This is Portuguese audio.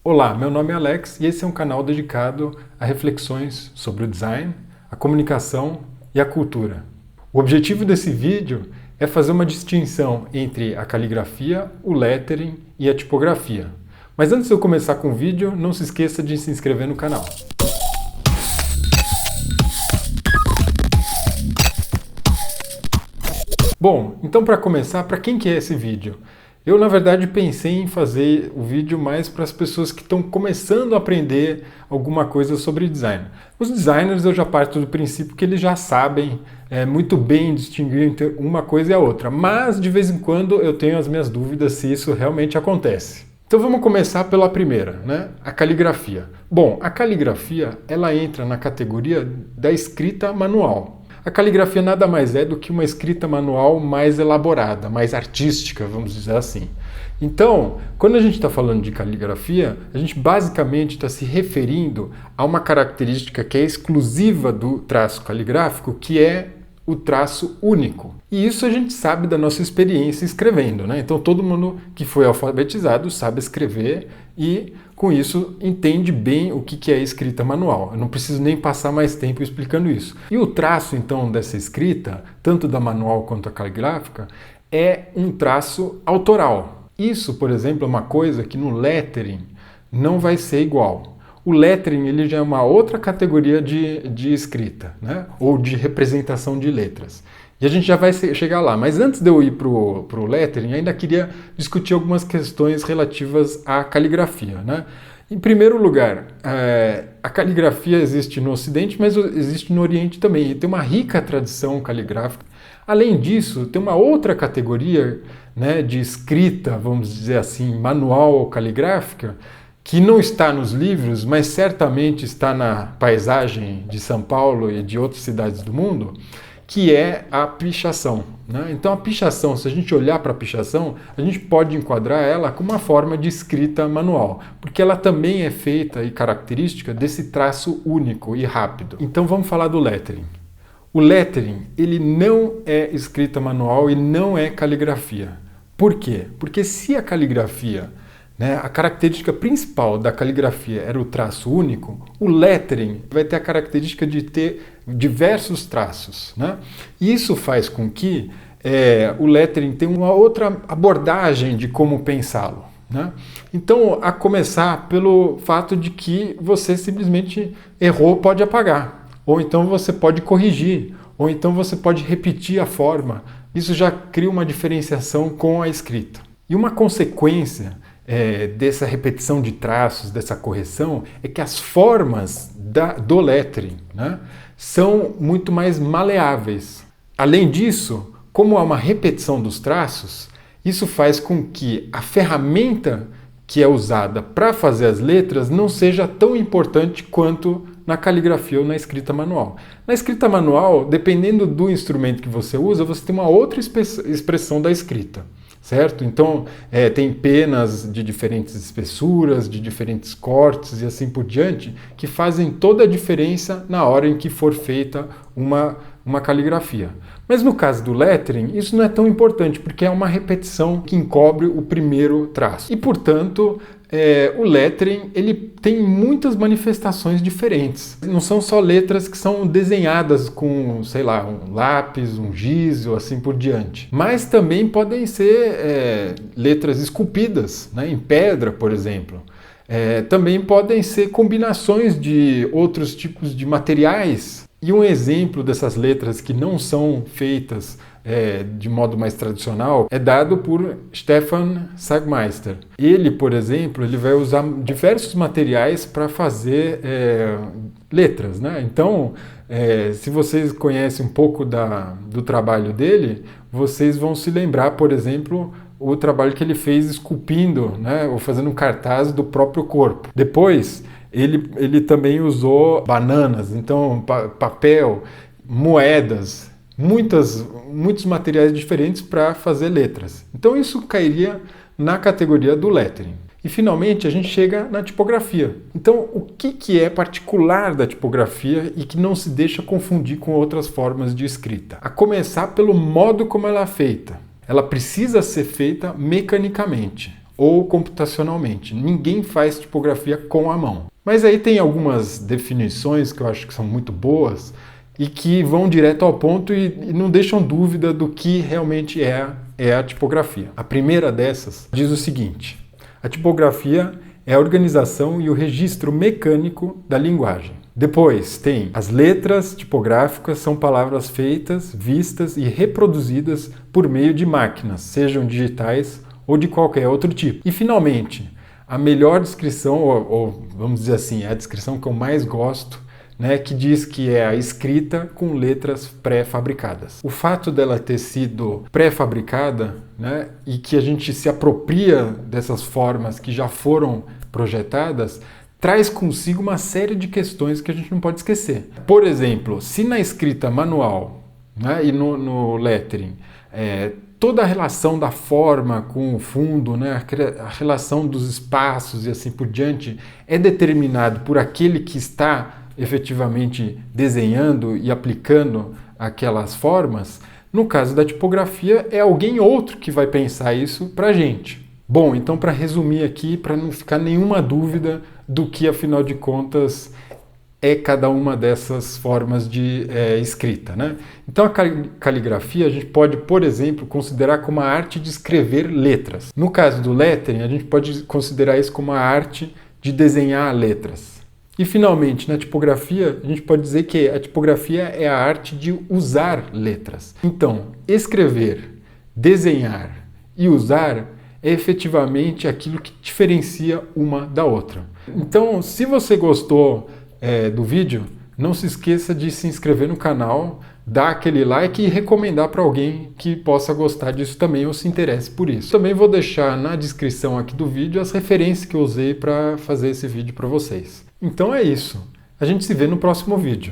Olá, meu nome é Alex e esse é um canal dedicado a reflexões sobre o design, a comunicação e a cultura. O objetivo desse vídeo é fazer uma distinção entre a caligrafia, o lettering e a tipografia. Mas antes de eu começar com o vídeo, não se esqueça de se inscrever no canal. Bom, então para começar, para quem que é esse vídeo? Eu, na verdade, pensei em fazer o vídeo mais para as pessoas que estão começando a aprender alguma coisa sobre design. Os designers, eu já parto do princípio que eles já sabem muito bem distinguir entre uma coisa e a outra, mas de vez em quando eu tenho as minhas dúvidas se isso realmente acontece. Então vamos começar pela primeira, né? A caligrafia. Bom, a caligrafia, ela entra na categoria da escrita manual. A caligrafia nada mais é do que uma escrita manual mais elaborada, mais artística, vamos dizer assim. Então, quando a gente está falando de caligrafia, a gente basicamente está se referindo a uma característica que é exclusiva do traço caligráfico, que é o traço único. E isso a gente sabe da nossa experiência escrevendo, né? Então todo mundo que foi alfabetizado sabe escrever e com isso entende bem o que é escrita manual. Eu não preciso nem passar mais tempo explicando isso. E o traço então dessa escrita, tanto da manual quanto a caligráfica, é um traço autoral. Isso, por exemplo, é uma coisa que no lettering não vai ser igual. O lettering ele já é uma outra categoria de escrita, né? Ou de representação de letras. E a gente já vai chegar lá. Mas antes de eu ir para o lettering, ainda queria discutir algumas questões relativas à caligrafia, né? Em primeiro lugar, a caligrafia existe no Ocidente, mas existe no Oriente também. E tem uma rica tradição caligráfica. Além disso, tem uma outra categoria, né, de escrita, vamos dizer assim, manual ou caligráfica, que não está nos livros, mas certamente está na paisagem de São Paulo e de outras cidades do mundo, que é a pichação, né? Então a pichação, se a gente olhar para a pichação, a gente pode enquadrar ela como uma forma de escrita manual, porque ela também é feita e característica desse traço único e rápido. Então vamos falar do lettering. O lettering, ele não é escrita manual e não é caligrafia. Por quê? Porque se a caligrafia, né, a característica principal da caligrafia era o traço único, o lettering vai ter a característica de ter diversos traços, né? E isso faz com que o lettering tenha uma outra abordagem de como pensá-lo, né? Então, a começar pelo fato de que você simplesmente errou, pode apagar, ou então você pode corrigir, ou então você pode repetir a forma. Isso já cria uma diferenciação com a escrita. E uma consequência dessa repetição de traços, dessa correção, é que as formas do lettering, né, são muito mais maleáveis. Além disso, como há uma repetição dos traços, isso faz com que a ferramenta que é usada para fazer as letras não seja tão importante quanto na caligrafia ou na escrita manual. Na escrita manual, dependendo do instrumento que você usa, você tem uma outra expressão da escrita. Certo? Então, tem penas de diferentes espessuras, de diferentes cortes e assim por diante, que fazem toda a diferença na hora em que for feita uma caligrafia. Mas no caso do lettering, isso não é tão importante, porque é uma repetição que encobre o primeiro traço. E, portanto, o lettering ele tem muitas manifestações diferentes. Não são só letras que são desenhadas com, sei lá, um lápis, um giz ou assim por diante. Mas também podem ser letras esculpidas, né, em pedra, por exemplo. Também podem ser combinações de outros tipos de materiais. E um exemplo dessas letras que não são feitas de modo mais tradicional é dado por Stefan Sagmeister. Ele, por exemplo, ele vai usar diversos materiais para fazer letras, né? Então, se vocês conhecem um pouco do trabalho dele, vocês vão se lembrar, por exemplo, o trabalho que ele fez esculpindo, né, ou fazendo um cartaz do próprio corpo. Depois, ele também usou bananas, então papel, moedas, muitos materiais diferentes para fazer letras. Então isso cairia na categoria do lettering. E finalmente a gente chega na tipografia. Então o que é particular da tipografia e que não se deixa confundir com outras formas de escrita? A começar pelo modo como ela é feita. Ela precisa ser feita mecanicamente. ou computacionalmente. Ninguém faz tipografia com a mão. Mas aí tem algumas definições que eu acho que são muito boas e que vão direto ao ponto e não deixam dúvida do que realmente é a tipografia. A primeira dessas diz o seguinte: a tipografia é a organização e o registro mecânico da linguagem. Depois tem as letras tipográficas, são palavras feitas, vistas e reproduzidas por meio de máquinas, sejam digitais ou de qualquer outro tipo. E finalmente, a melhor descrição, ou vamos dizer assim, a descrição que eu mais gosto, né, que diz que é a escrita com letras pré-fabricadas. O fato dela ter sido pré-fabricada, né, e que a gente se apropria dessas formas que já foram projetadas, traz consigo uma série de questões que a gente não pode esquecer. Por exemplo, se na escrita manual, né, e no lettering, toda a relação da forma com o fundo, né, a relação dos espaços e assim por diante, é determinado por aquele que está efetivamente desenhando e aplicando aquelas formas, no caso da tipografia é alguém outro que vai pensar isso para a gente. Bom, então para resumir aqui, para não ficar nenhuma dúvida do que afinal de contas é cada uma dessas formas de escrita, né? Então a caligrafia a gente pode, por exemplo, considerar como a arte de escrever letras. No caso do lettering, a gente pode considerar isso como a arte de desenhar letras. E finalmente, na tipografia, a gente pode dizer que a tipografia é a arte de usar letras. Então, escrever, desenhar e usar é efetivamente aquilo que diferencia uma da outra. Então, se você gostou do vídeo, não se esqueça de se inscrever no canal, dar aquele like e recomendar para alguém que possa gostar disso também ou se interesse por isso. Também vou deixar na descrição aqui do vídeo as referências que eu usei para fazer esse vídeo para vocês. Então é isso. A gente se vê no próximo vídeo.